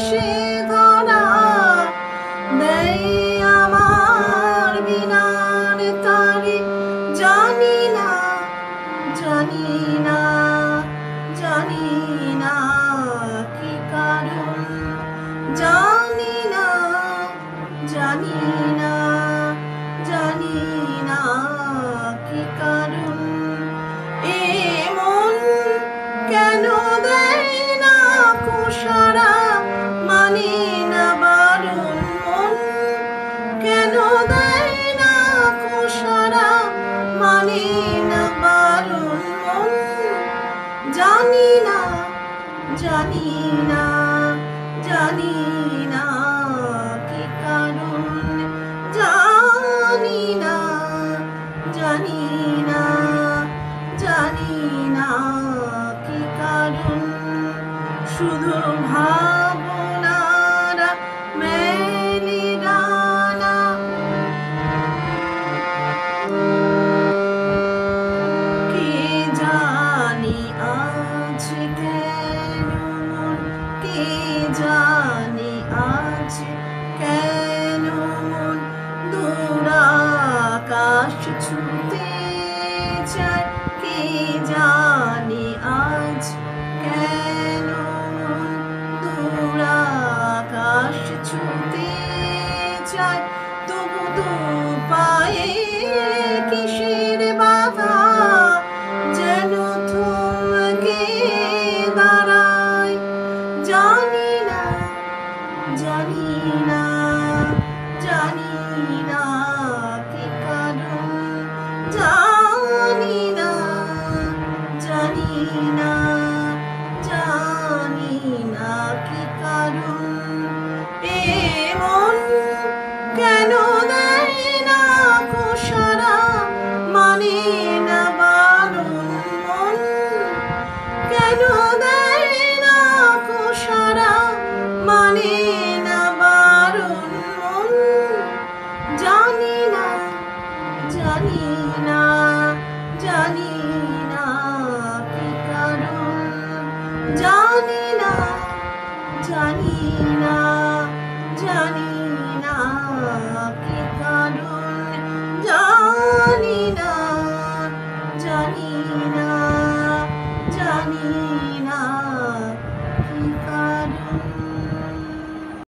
সে ধরা দেয় আমার বিনার তারে। জানি না, জানি না, জানি না কি কারণ, জানি না, জানি না, জানি না কি কারণ। এ মন কেন দেয় না কুসারা, মানে না বারণ। মন কেন দেয় না কুসারা, মানে না বারণ। মন জানি না, জানি না, জানি না কি কারণ, জানি না, জানি না, জানি না কি কারণ। শুধু ভাবনারা মেলে ডানা, কে জানি আজ কেন মন, কে জানি আজ কেন মন দূর আকাশ ছুঁতে চায়। কে জানি আজ কেন মন দূর আকাশ ছুঁতে চায়। তবু তো পায়ে কিসের বাধা, যেন থমকে দাঁড়ায়। জানি না, জানি না, জানি না কি কারণ, জানি না, জানি না।